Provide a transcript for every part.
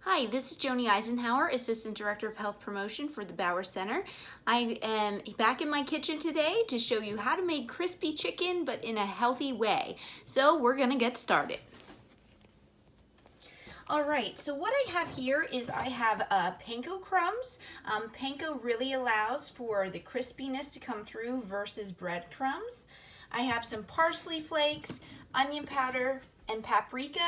Hi, this is Joni Eisenhower, Assistant Director of Health Promotion for the Bauer Center. I am back in my kitchen today to show you how to make crispy chicken, but in a healthy way. So we're gonna get started. All right, so what I have here is I have panko crumbs. Panko really allows for the crispiness to come through versus breadcrumbs. I have some parsley flakes, onion powder, and paprika.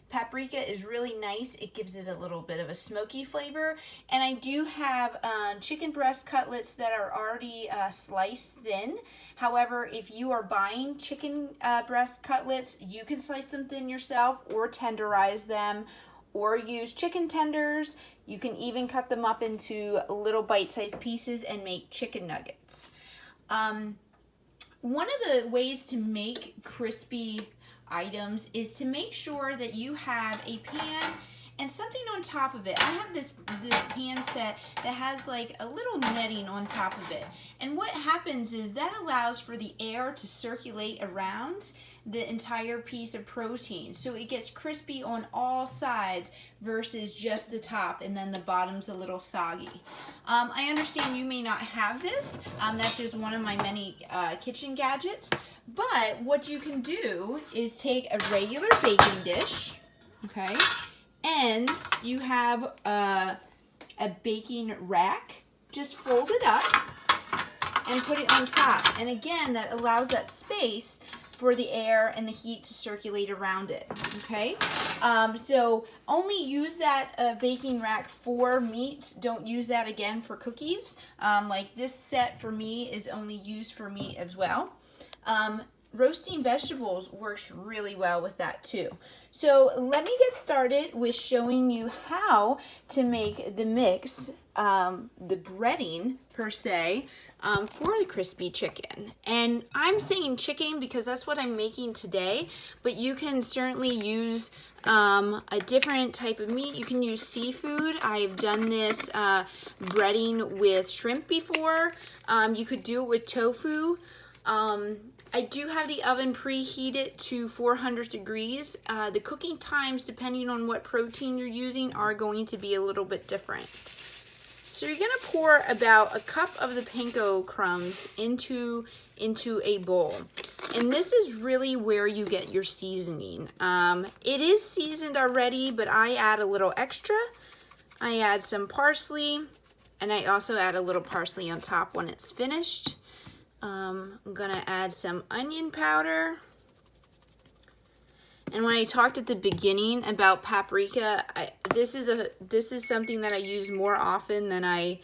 Paprika is really nice. It gives it a little bit of a smoky flavor. And I do have chicken breast cutlets that are already sliced thin. However, if you are buying chicken breast cutlets, you can slice them thin yourself or tenderize them or use chicken tenders. You can even cut them up into little bite-sized pieces and make chicken nuggets. One of the ways to make crispy items is to make sure that you have a pan and something on top of it. I have this pan set that has like a little netting on top of it. And what happens is that allows for the air to circulate around the entire piece of protein. So it gets crispy on all sides versus just the top and then the bottom's a little soggy. I understand you may not have this. That's just one of my many kitchen gadgets. But what you can do is take a regular baking dish, okay, and you have a baking rack. Just fold it up and put it on top. And again, that allows that space for the air and the heat to circulate around it, okay? So only use that baking rack for meat. Don't use that again for cookies. Like this set for me is only used for meat as well. Roasting vegetables works really well with that too. So let me get started with showing you how to make the mix, the breading per se, for the crispy chicken. And I'm saying chicken because that's what I'm making today, but you can certainly use a different type of meat. You can use seafood. I've done this breading with shrimp before. You could do it with tofu. I do have the oven preheated to 400 degrees. The cooking times, depending on what protein you're using, are going to be a little bit different. So you're gonna pour about a cup of the panko crumbs into a bowl. And this is really where you get your seasoning. It is seasoned already, but I add a little extra. I add some parsley, and I also add a little parsley on top when it's finished. I'm gonna add some onion powder. And when I talked at the beginning about paprika, this is something that I use more often than I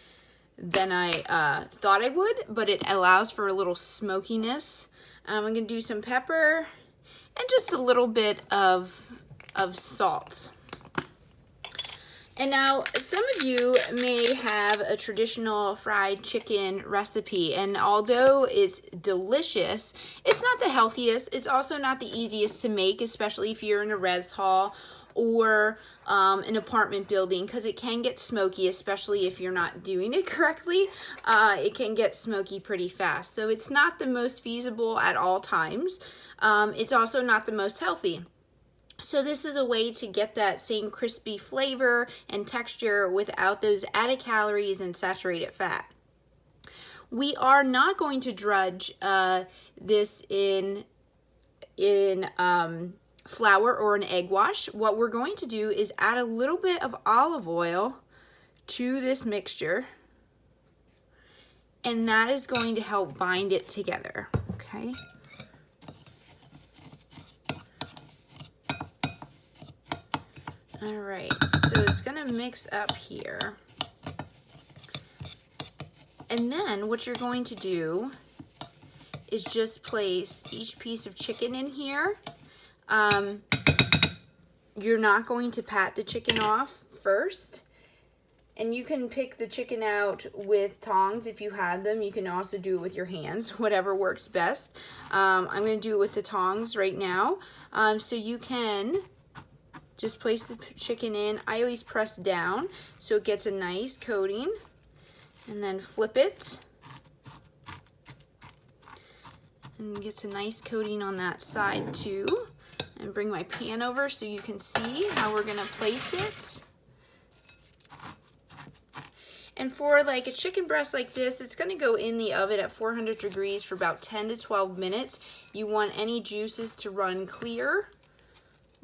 thought I would, but it allows for a little smokiness. I'm gonna do some pepper and just a little bit of salt. And now some of you may have a traditional fried chicken recipe, and although it's delicious, it's not the healthiest. It's also not the easiest to make, especially if you're in a res hall or an apartment building, because it can get smoky, especially if you're not doing it correctly. It can get smoky pretty fast. So it's not the most feasible at all times. It's also not the most healthy. So this is a way to get that same crispy flavor and texture without those added calories and saturated fat. We are not going to drudge this in flour or an egg wash. What we're going to do is add a little bit of olive oil to this mixture, and that is going to help bind it together, okay? All right, so it's gonna mix up here. And then what you're going to do is just place each piece of chicken in here. You're not going to pat the chicken off first. And you can pick the chicken out with tongs if you have them. You can also do it with your hands, whatever works best. I'm gonna do it with the tongs right now. So you can just place the chicken in. I always press down so it gets a nice coating, and then flip it and gets a nice coating on that side too. And bring my pan over so you can see how we're gonna place it. And for like a chicken breast like this, it's gonna go in the oven at 400 degrees for about 10 to 12 minutes. You want any juices to run clear.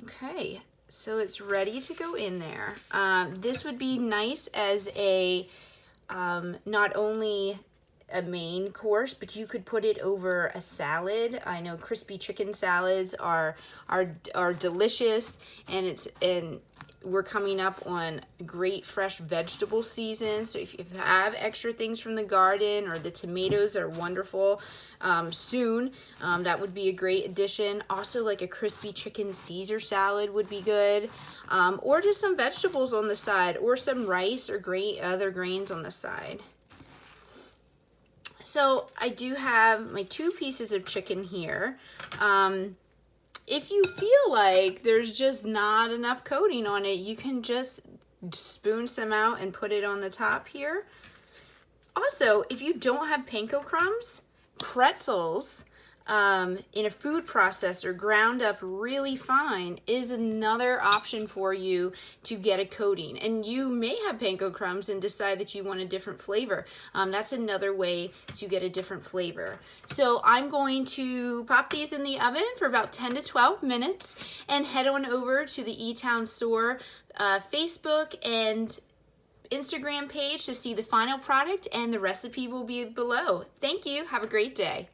Okay, so it's ready to go in there. This would be nice as a, not only a main course, but you could put it over a salad. I know crispy chicken salads are delicious, and we're coming up on great fresh vegetable season. So if you have extra things from the garden, or the tomatoes are wonderful soon, that would be a great addition. Also, like a crispy chicken Caesar salad would be good, or just some vegetables on the side, or some rice or other grains on the side. So I do have my 2 pieces of chicken here. If you feel like there's just not enough coating on it, you can just spoon some out and put it on the top here. Also, if you don't have panko crumbs, pretzels in a food processor ground up really fine is another option for you to get a coating. And you may have panko crumbs and decide that you want a different flavor. That's another way to get a different flavor. So I'm going to pop these in the oven for about 10 to 12 minutes and head on over to the E-Town store Facebook and Instagram page to see the final product, and the recipe will be below. Thank you. Have a great day.